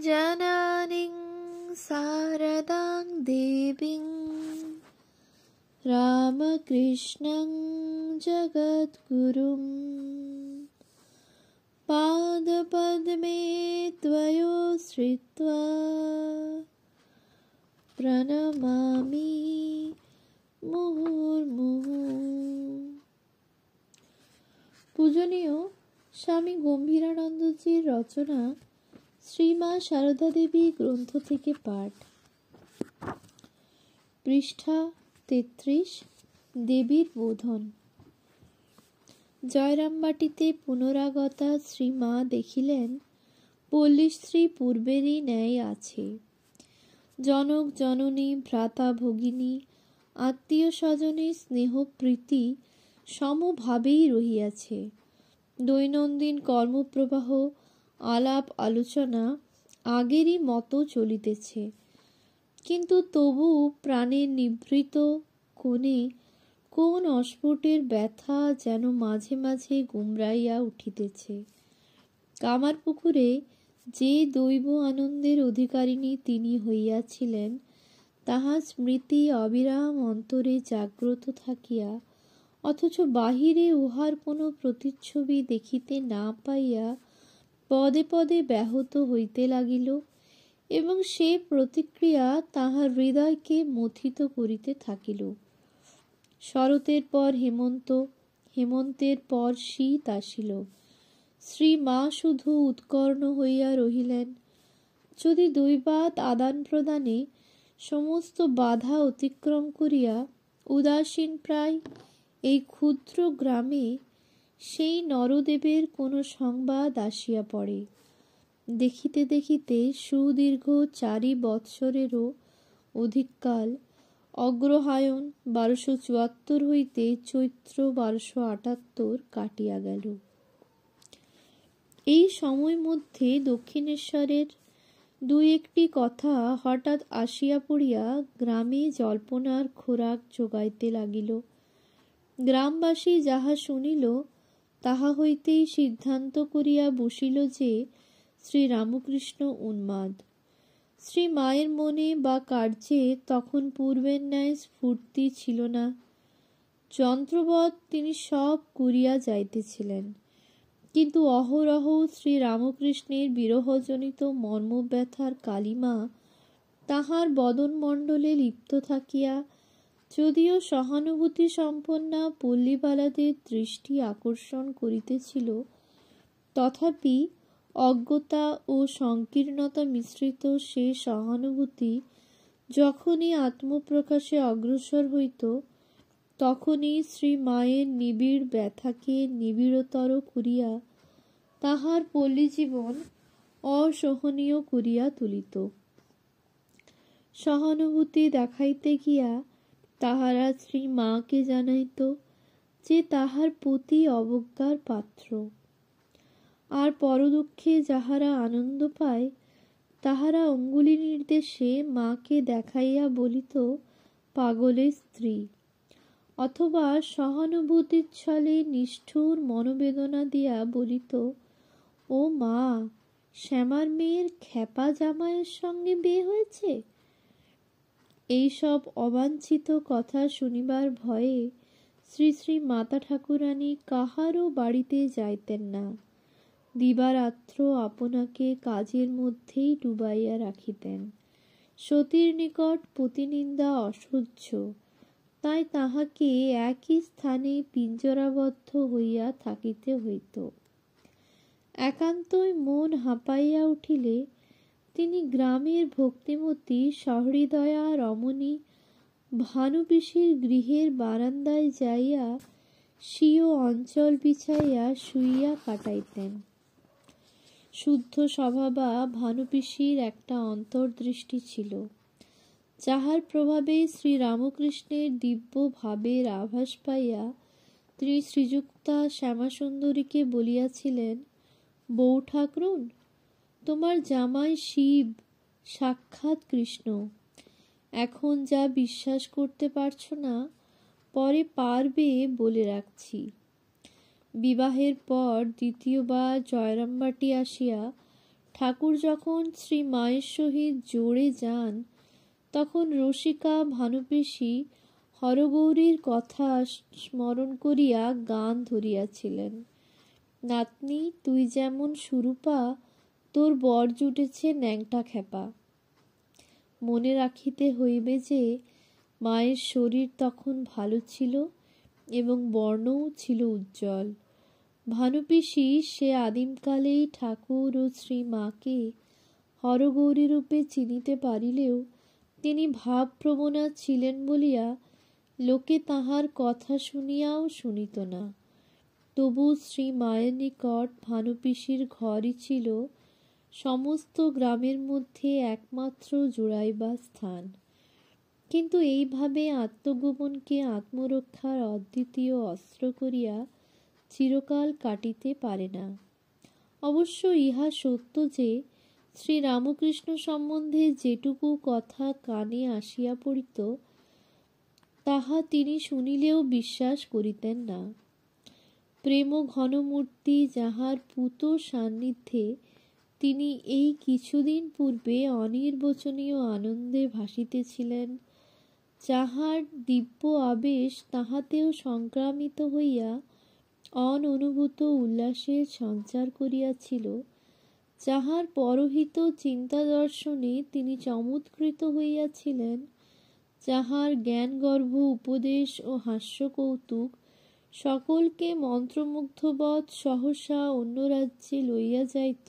জননীং শারদাং দেবীং রামকৃষ্ণং জগদ্গুরুং পাদপদ্মে ত্বয়োশ্রিত্বা প্রণমামি মুহুর্মুহু। পূজনীয় স্বামী গম্ভীরানন্দজির রচনা শ্রীমা সারদা দেবী গ্রন্থ থেকে পাঠ। পৃষ্ঠা 33। দেবীর বোধন। জয়রামবাটিতে পুনরাগতা শ্রীমা দেখিলেন পল্লীশ্রী পূর্বেরই ন্যায় আছে। জনক জননী ভ্রাতা ভগিনী আত্মীয় স্বজনের স্নেহ প্রীতি সমভাবেই রহিয়াছে। দৈনন্দিন কর্মপ্রবাহ আলাপ আলোচনা আগেরই মতো চলিতেছে, কিন্তু তবু প্রাণের নিভৃত কোণে কোন অস্ফুটের ব্যথা যেন মাঝে মাঝে গুমরাইয়া উঠিতেছে। কামারপুকুরে যে দৈব আনন্দের অধিকারিণী তিনি হইয়াছিলেন, তাহার স্মৃতি অবিরাম অন্তরে জাগ্রত থাকিয়া অথচ বাহিরে উহার কোনো প্রতিচ্ছবি দেখিতে না পাইয়া পদে পদে ব্যাহত হইতে লাগিল এবং সে প্রতিক্রিয়া তাহার হৃদয়কে মথিত করিতে থাকিল। শরতের পর হেমন্ত, হেমন্তের পর শীত আসিল। শ্রীমা শুধু উৎকর্ণ হইয়া রহিলেন। যদি দৈবাৎ আদান প্রদানে সমস্ত বাধা অতিক্রম করিয়া উদাসীন প্রায় এই ক্ষুদ্র গ্রামে সেই নরদেবের কোনো সংবাদ আসিয়া পড়ে। দেখিতে দেখিতে সুদীর্ঘ 4 বৎসরেরও অধিককাল অগ্রহায়ণ 1274 হইতে চৈত্র 1278 কাটিয়া গেল। এই সময় মধ্যে দক্ষিণেশ্বরের 2-1টি কথা হঠাৎ আসিয়া পড়িয়া গ্রামে জল্পনার খোরাক যোগাইতে লাগিল। গ্রামবাসী যাহা শুনিল তাহা হইতেই সিদ্ধান্ত করিয়া বসিল যে শ্রীরামকৃষ্ণ উন্মাদ। শ্রী মায়ের মনে বা কার্যে তখন পূর্বের ন্যায় স্ফূর্তি ছিল না। যন্ত্রবৎ তিনি সব করিয়া যাইতেছিলেন, কিন্তু অহরহ শ্রীরামকৃষ্ণের বিরহজনিত মর্মব্যথার কালিমা তাহার বদনমণ্ডলে লিপ্ত থাকিয়া যদিও সহানুভূতি সম্পন্না পল্লীবালাদের দৃষ্টি আকর্ষণ করিতেছিল, তথাপি অজ্ঞতা ও সংকীর্ণতা মিশ্রিত সে সহানুভূতি যখনই আত্মপ্রকাশে অগ্রসর হইত, তখনই শ্রী মায়ের নিবিড় ব্যথাকে নিবিড়তর করিয়া তাহার পল্লীজীবন অসহনীয় করিয়া তুলিত। সহানুভূতি দেখাইতে গিয়া তাহারা শ্রী মাকে জানাইত যে তাহার পতি অবজ্ঞার পাত্র, আর পরদুঃখে যাহারা আনন্দ পায় তাহারা অঙ্গুলি নির্দেশে মাকে দেখাইয়া বলিত পাগলের স্ত্রী, অথবা সহানুভূতির ছলে নিষ্ঠুর মনোবেদনা দিয়া বলিত, ও মা, শ্যামার মেয়ের খ্যাপা জামাইয়ের সঙ্গে বিয়ে হয়েছে। এইসব অবাঞ্ছিত কথা শুনিবার ভয়ে শ্রী শ্রী মাতা ঠাকুরানী কাহারও বাড়িতে যাইতেন না। দিবারাত্র আপনাকে কাজের মধ্যেই ডুবাইয়া রাখিতেন। সতীর নিকট পতিনিন্দা অসহ্য, তাই তাহাকে একই স্থানে পিঞ্জরাবদ্ধ হইয়া থাকিতে হইত। একান্তই মন হাঁপাইয়া উঠিলে তিনি গ্রামের ভক্তিমতী সহৃদয়া রমণী ভানুপিসির গৃহের বারান্দায় যাইয়া স্বীয় অঞ্চল বিছাইয়া শুইয়া কাটাইতেন। শুদ্ধ স্বভাবা ভানুপিসির একটা অন্তর্দৃষ্টি ছিল, যাহার প্রভাবে শ্রীরামকৃষ্ণের দিব্য ভাবের আভাস পাইয়া তিনি শ্রীযুক্তা শ্যামাসুন্দরীকে বলিয়াছিলেন, বৌ ঠাকরুন, তোমার জামাই শিব সাক্ষাৎ কৃষ্ণ। এখন যা বিশ্বাস করতে পারছো না, পরে পারবে বলে রাখছি। বিবাহের পর দ্বিতীয়বার জয়রামবাটি আসিয়া ঠাকুর যখন শ্রী মায়ের সহিত জোড়ে যান, তখন রসিকা ভানুপিসি হরগৌরীর কথা স্মরণ করিয়া গান ধরিয়াছিলেন। নাতনি, তুই যেমন সুরূপা, তোর বর জুটেছে ন্যাংটা খেপা। মনে রাখিতে হইবে যে মায়ের শরীর তখন ভালো ছিল এবং বর্ণও ছিল উজ্জ্বল। ভানুপিসি সে আদিমকালেই ঠাকুর ও শ্রীমাকে হরগৌরী রূপে চিনিতে পারিলেও তিনি ভাবপ্রবণা ছিলেন বলিয়া লোকে তাহার কথা শুনিয়াও শুনিত না। তবু শ্রী মায়ের নিকট ভানুপিসির ঘরই ছিল সমস্ত গ্রামের মধ্যে একমাত্র জোড়াইবার স্থান। কিন্তু এইভাবে আত্মগোপনকে আত্মরক্ষার অদ্বিতীয় অস্ত্র করিয়া চিরকাল কাটিতে পারে না। অবশ্য ইহা সত্য যে শ্রী রামকৃষ্ণ সম্বন্ধে যেটুকু কথা কানে আসিয়া পড়িত, তাহা তিনি শুনিলেও বিশ্বাস করিতেন না। প্রেম ঘনমূর্তি যাহার পূত সান্নিধ্যে তিনি এই কিছুদিন পূর্বে অনির্বচনীয় আনন্দে ভাসিতেছিলেন, যাহার দিব্য আবেশ তাহাতেও সংক্রামিত হইয়া অননুভূত উল্লাসের সঞ্চার করিয়াছিল, যাহার পরহিত চিন্তা দর্শনে তিনি চমৎকৃত হইয়াছিলেন, যাহার জ্ঞানগর্ভ উপদেশ ও হাস্য কৌতুক সকলকে মন্ত্রমুগ্ধবৎ সহসা অন্য রাজ্যে লইয়া যাইত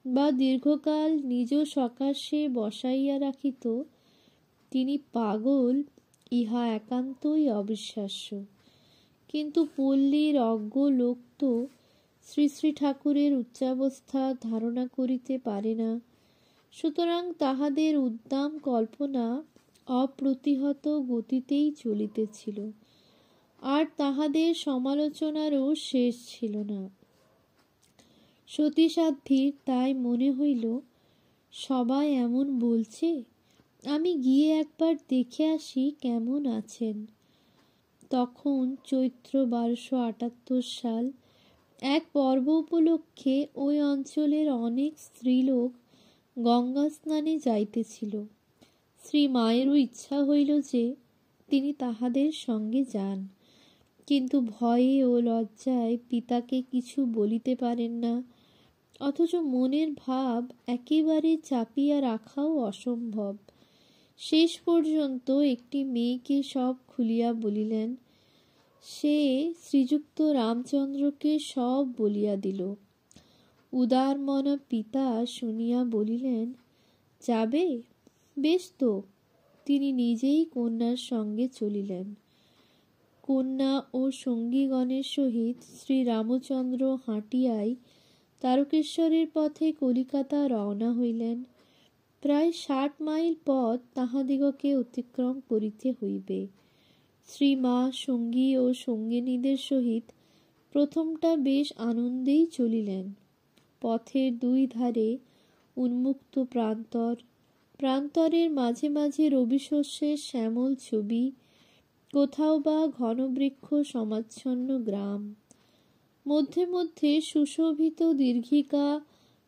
বা দীর্ঘকাল নিজ সকাশে বসাইয়া রাখিত, তিনি পাগল ইহা একান্তই অবিশ্বাস্য। কিন্তু পল্লীর অজ্ঞ লোক তো শ্রী শ্রী ঠাকুরের উচ্চাবস্থা ধারণা করিতে পারে না। সুতরাং তাহাদের উদ্দাম কল্পনা অপ্রতিহত গতিতেই চলিতেছিল, আর তাহাদের সমালোচনারও শেষ ছিল না। সতীসাধ্যীর তাই মনে হইল, সবাই এমন বলছে, আমি গিয়ে একবার দেখে আসি কেমন আছেন। তখন চৈত্র 1278 সাল। এক পর্ব উপলক্ষে ওই অঞ্চলের অনেক স্ত্রীলোক গঙ্গা স্নানে যাইতেছিল। শ্রী মায়েরও ইচ্ছা হইল যে তিনি তাহাদের সঙ্গে যান, কিন্তু ভয়ে ও লজ্জায় পিতাকে কিছু বলিতে পারেন না, অথচ মনের ভাব একেবারে চাপিয়া রাখাও অসম্ভব। শেষ পর্যন্ত একটি মেয়েকে সব খুলিয়া বলিলেন। সে শ্রীযুক্ত রামচন্দ্রকে সব বলিয়া দিল। উদারমনা পিতা শুনিয়া বলিলেন, যাবে? বেশ তো। তিনি নিজেই কন্যার সঙ্গে চলিলেন। কন্যা ও সঙ্গীগণের সহিত শ্রী রামচন্দ্র হাঁটিয়াই তারকেশ্বরের পথে কলিকাতা রওনা হইলেন। প্রায় 60 মাইল পথ তাহাদিগকে অতিক্রম করিতে হইবে। শ্রীমা সঙ্গী ও সঙ্গিনীদের সহিত প্রথমটা বেশ আনন্দেই চলিলেন। পথের দুই ধারে উন্মুক্ত প্রান্তর, প্রান্তরের মাঝে মাঝে রবিশস্যের শ্যামল ছবি, কোথাও বা ঘনবৃক্ষ সমাচ্ছন্ন গ্রাম। মধ্যে মধ্যে সুশোভিত দীর্ঘিকা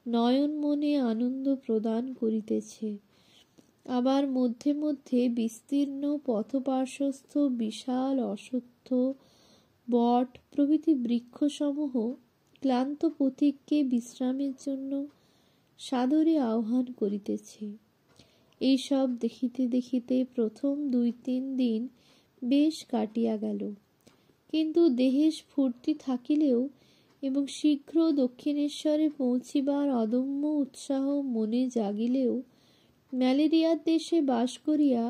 নয়ন মনে আনন্দ প্রদান করিতেছে। আবার মধ্যে মধ্যে বিস্তীর্ণ পথপার্শ্বস্থ বিশাল অশ্বত্থ, বট প্রভৃতি বৃক্ষসমূহ ক্লান্ত পথিককে বিশ্রামের জন্য সাদরে আহ্বান করিতেছে। এইসব দেখিতে দেখিতে প্রথম 2-3 দিন বেশ কাটিয়া গেল। কিন্তু দেহে স্ফূর্তি থাকিলেও এবং শীঘ্র দক্ষিণেশ্বরে পৌঁছিবার অদম্য উৎসাহ মনে জাগিলেও ম্যালেরিয়ার দেশে বাস করিয়া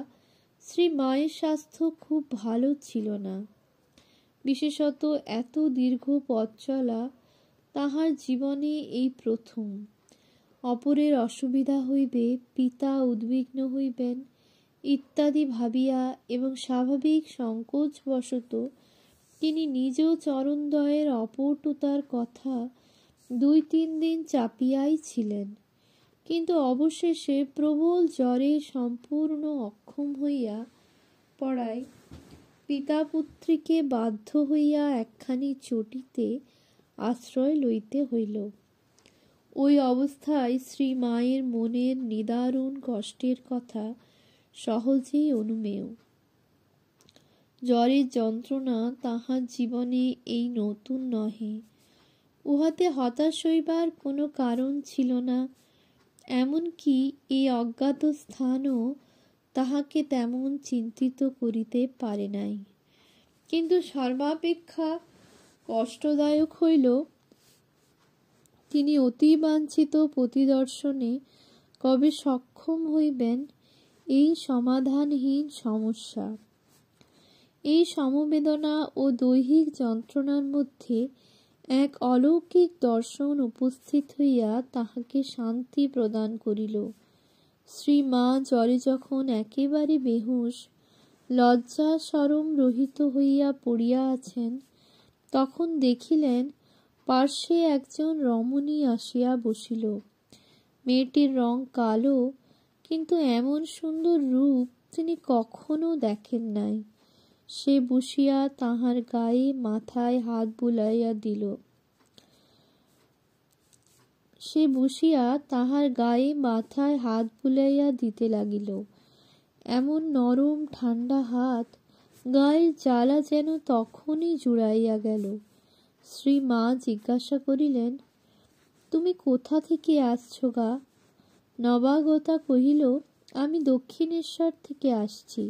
শ্রী মায়ের স্বাস্থ্য খুব ভালো ছিল না। বিশেষত এত দীর্ঘ পথ চলা তাহার জীবনে এই প্রথম। অপরের অসুবিধা হইবে, পিতা উদ্বিগ্ন হইবেন ইত্যাদি ভাবিয়া এবং স্বাভাবিক সংকোচবশত তিনি নিজেও চরণদ্বয়ের অপটুতার কথা 2-3 দিন চাপিয়াই ছিলেন। কিন্তু অবশেষে প্রবল জ্বরে সম্পূর্ণ অক্ষম হইয়া পড়ায় পিতা পুত্রীকে বাধ্য হইয়া একখানি চটিতে আশ্রয় লইতে হইল। ওই অবস্থায় শ্রী মায়ের মনের নিদারুণ কষ্টের কথা সহজেই অনুমেয়। জ্বরের যন্ত্রণা তাহার জীবনে এই নতুন নহে, উহাতে হতাশ হইবার কোনো কারণ ছিল না। এমনকি এই অজ্ঞাত স্থানও তাহাকে তেমন চিন্তিত করিতে পারে নাই। কিন্তু সর্বাপেক্ষা কষ্টদায়ক হইল তিনি অতি বাঞ্ছিত প্রতিদর্শনে কবে সক্ষম হইবেন এই সমাধানহীন সমস্যা। এই সমবেদনা ও দৈহিক যন্ত্রণার মধ্যে এক অলৌকিক দর্শন উপস্থিত হইয়া তাহাকে শান্তি প্রদান করিল। শ্রী মা জ্বরে যখন একেবারে বেহুশ, লজ্জা শরম রহিত হইয়া পড়িয়া আছেন, তখন দেখিলেন পার্শ্বে একজন রমণী আসিয়া বসিল। মেয়েটির রং কালো, কিন্তু এমন সুন্দর রূপ তিনি কখনো দেখেন নাই। সে বসিয়া তাহার গায়ে মাথায় হাত বুলাইয়া দিল। সে বসিয়া তাহার গায়ে মাথায় হাত বুলাইয়া দিতে লাগিল। এমন নরম ঠান্ডা হাত, গায়ের জ্বালা যেন তখনই জুড়াইয়া গেল। শ্রী মা জিজ্ঞাসা করিলেন, তুমি কোথা থেকে আসছ গা? নবাগতা কহিল, আমি দক্ষিণেশ্বর থেকে আসছি।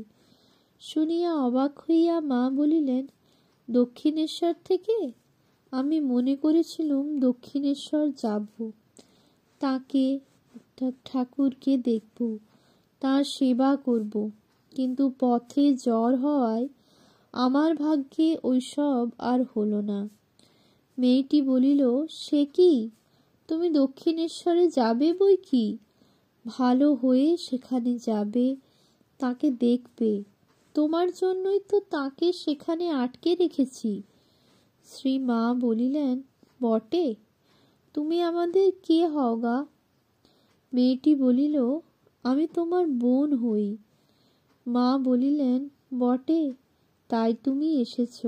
শুনিয়া অবাক হইয়া মা বলিলেন, দক্ষিণেশ্বর থেকে? আমি মনে করেছিলুম দক্ষিণেশ্বর যাব, তাকে ঠাকুরকে দেখব, তার সেবা করব, কিন্তু পথে জ্বর হওয়ায় আমার ভাগ্যে ওইসব আর হলো না। মেয়েটি বলিল, সে কি, তুমি দক্ষিণেশ্বরে যাবে বই কি? ভালো হয়ে সেখানে যাবে, তাকে দেখবে, তোমার জন্যই তো তাকে সেখানে আটকে রেখেছি। শ্রী মা বলিলেন, বটে, তুমি আমাদের কে হও গা? মেয়েটি বলিল, আমি তোমার বোন হই। মা বলিলেন, বটে, তাই তুমি এসেছ।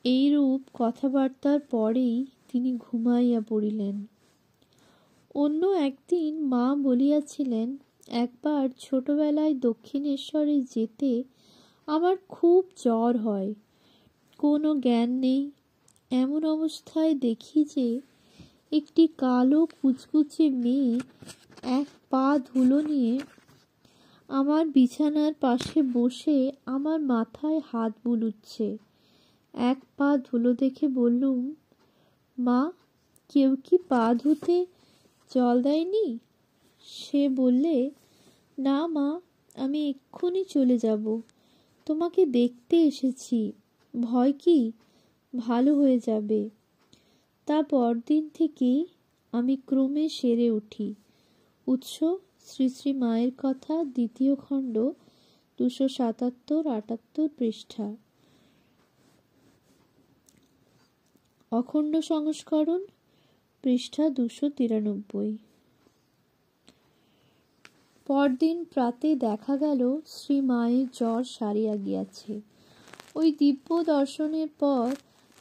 এইরূপ কথাবার্তার পরেই তিনি ঘুমাইয়া পড়িলেন। অন্য একদিন মা বলিয়াছিলেন, একবার ছোটবেলায় দক্ষিণেশ্বরে যেতে আমার খুব জ্বর হয়, কোনো জ্ঞান নেই। এমন অবস্থায় দেখি যে একটি কালো কুচকুচে মেয়ে এক পা ধুলো নিয়ে আমার বিছানার পাশে বসে আমার মাথায় হাত বুলুচ্ছে। এক পা ধুলো দেখে বললুম, মা, কেউ কি পা ধুতে জল দেয়নি? সে বললে, না মা, আমি এক্ষুনি চলে যাব, তোমাকে দেখতে এসেছি, ভয় কি, ভালো হয়ে যাবে। তা পরদিন থেকেই আমি ক্রমে সেরে উঠি। উৎস শ্রী শ্রী মায়ের কথা, দ্বিতীয় খণ্ড, 277-78 পৃষ্ঠা। অখণ্ড সংস্করণ, পৃষ্ঠা 293। পরদিন প্রাতে দেখা গেল শ্রী মায়ের জ্বর সারিয়া গিয়াছে। ওই দিব্য দর্শনের পর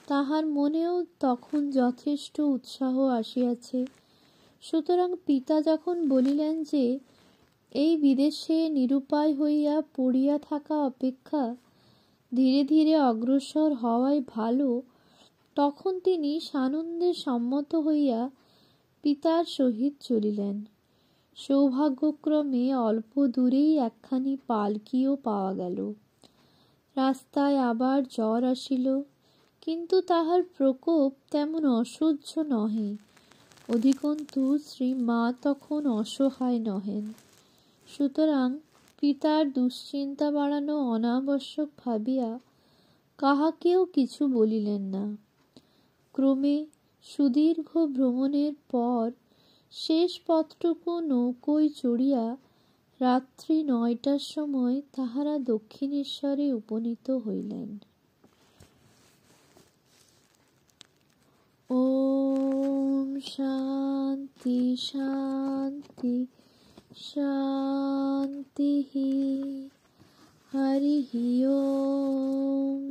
তাহার মনেও তখন যথেষ্ট উৎসাহ আসিয়াছে। সুতরাং পিতা যখন বলিলেন যে এই বিদেশে নিরুপায় হইয়া পড়িয়া থাকা অপেক্ষা ধীরে ধীরে অগ্রসর হওয়াই ভালো, তখন তিনি সানন্দে সম্মত হইয়া পিতার সহিত চলিলেন। সৌভাগ্যক্রমে অল্প দূরেই একখানি পালকিও পাওয়া গেল। রাস্তায় আবার জ্বর আসিল, কিন্তু তাহার প্রকোপ তেমন অসহ্য নহে। অধিকন্তু শ্রী মা তখন অসহায় নহেন। সুতরাং পিতার দুশ্চিন্তা বাড়ানো অনাবশ্যক ভাবিয়া কাহাকেও কিছু বলিলেন না। ক্রমে সুদীর্ঘ ভ্রমণের পর শেষ পথটুকু নৌকোয় চড়িয়া রাত্রি 9টার সময় তাহারা দক্ষিণেশ্বরে উপনীত হইলেন। ওম শান্তি শান্তি শান্তি। হরি ওম।